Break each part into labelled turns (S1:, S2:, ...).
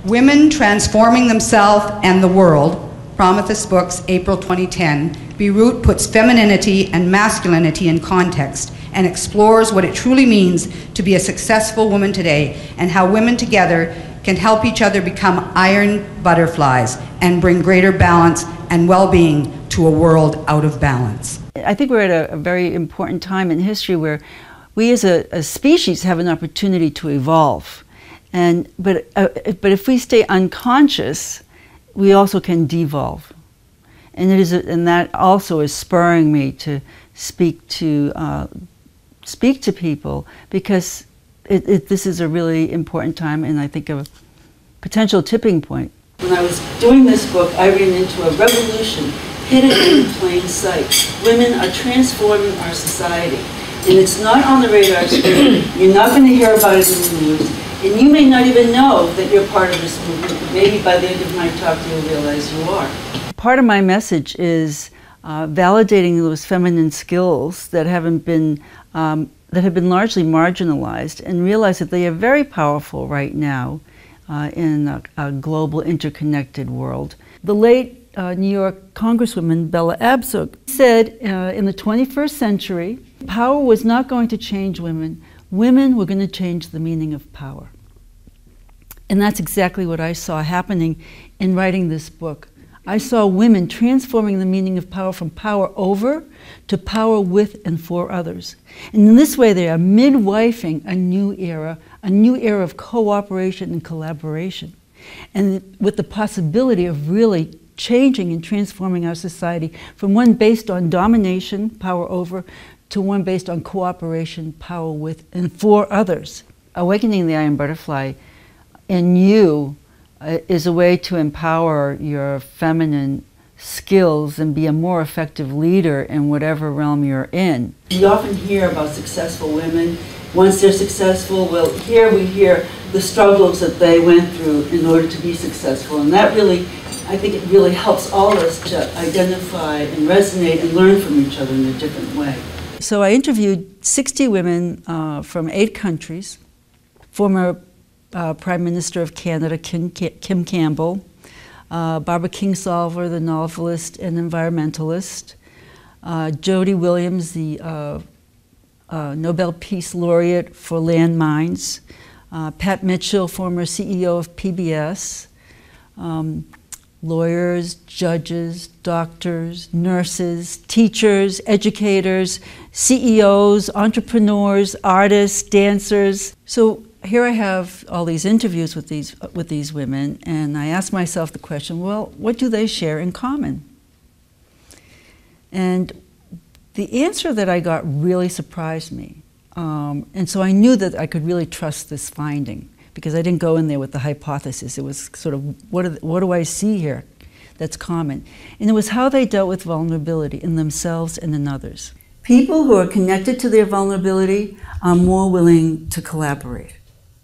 S1: Women Transforming Themselves and the World, Prometheus Books, April 2010, Birute puts femininity and masculinity in context and explores what it truly means to be a successful woman today and how women together can help each other become iron butterflies and bring greater balance and well-being to a world out of balance.
S2: I think we're at a very important time in history where we as a species have an opportunity to evolve. But if we stay unconscious, we also can devolve. And that also is spurring me to speak to people, because this is a really important time, and I think a potential tipping point. When I was doing this book, I ran into a revolution hidden in plain sight. Women are transforming our society, and it's not on the radar screen. You're not going to hear about it in the news, and you may not even know that you're part of this movement, but maybe by the end of my talk you'll realize you are. Part of my message is validating those feminine skills that have been largely marginalized, and realize that they are very powerful right now in a global interconnected world. The late New York Congresswoman Bella Abzug said in the 21st century, power was not going to change women. Women were going to change the meaning of power. And that's exactly what I saw happening in writing this book. I saw women transforming the meaning of power from power over to power with and for others. And in this way, they are midwifing a new era of cooperation and collaboration, and with the possibility of really changing and transforming our society from one based on domination, power over, to one based on cooperation, power with and for others. Awakening the Iron Butterfly in you is a way to empower your feminine skills and be a more effective leader in whatever realm you're in. We often hear about successful women. Once they're successful, well, here we hear the struggles that they went through in order to be successful. And that really, I think it really helps all of us to identify and resonate and learn from each other in a different way. So I interviewed 60 women from 8 countries, former Prime Minister of Canada, Kim Campbell, Barbara Kingsolver, the novelist and environmentalist, Jody Williams, the Nobel Peace Laureate for landmines, Pat Mitchell, former CEO of PBS, lawyers, judges, doctors, nurses, teachers, educators, CEOs, entrepreneurs, artists, dancers. So here I have all these interviews with these women, and I ask myself the question, well, what do they share in common? And the answer that I got really surprised me. And so I knew that I could really trust this finding, because I didn't go in there with the hypothesis. It was sort of, what do I see here that's common? And it was how they dealt with vulnerability in themselves and in others. People who are connected to their vulnerability are more willing to collaborate,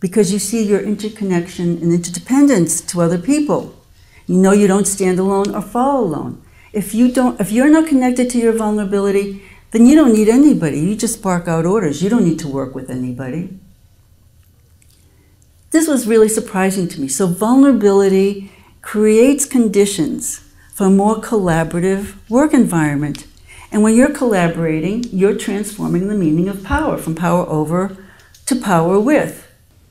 S2: because you see your interconnection and interdependence to other people. You know you don't stand alone or fall alone. If you're not connected to your vulnerability, then you don't need anybody. You just bark out orders. You don't need to work with anybody. This was really surprising to me. So vulnerability creates conditions for a more collaborative work environment. And when you're collaborating, you're transforming the meaning of power from power over to power with.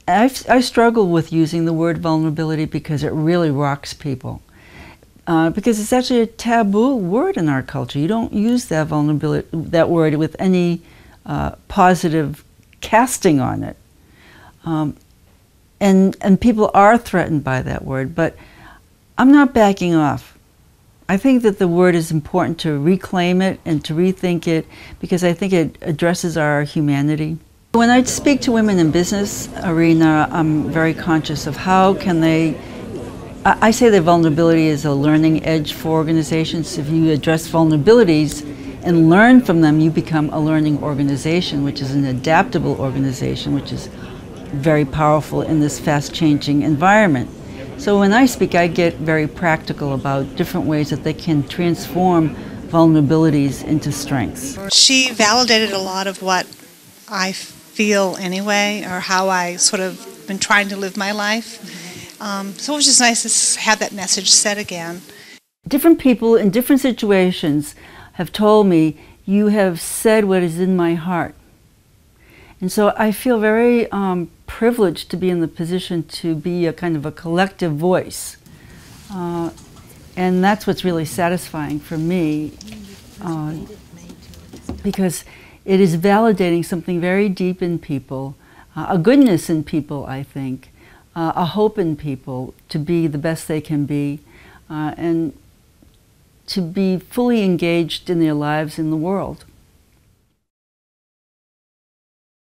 S2: I struggle with using the word vulnerability because it really rocks people. Because it's actually a taboo word in our culture. You don't use that word with any positive casting on it. And people are threatened by that word, but I'm not backing off. I think that the word is important to reclaim it and to rethink it, because I think it addresses our humanity. When I speak to women in business arena, I'm very conscious of how can they, I say that vulnerability is a learning edge for organizations. If you address vulnerabilities and learn from them, you become a learning organization, which is an adaptable organization, which is very powerful in this fast-changing environment. So when I speak, I get very practical about different ways that they can transform vulnerabilities into strengths.
S3: She validated a lot of what I feel anyway, or how I sort of been trying to live my life. So it was just nice to have that message said again.
S2: Different people in different situations have told me, you have said what is in my heart. And so I feel very privileged to be in the position to be a kind of a collective voice. And that's what's really satisfying for me, because it is validating something very deep in people, a goodness in people, I think, a hope in people to be the best they can be, and to be fully engaged in their lives in the world.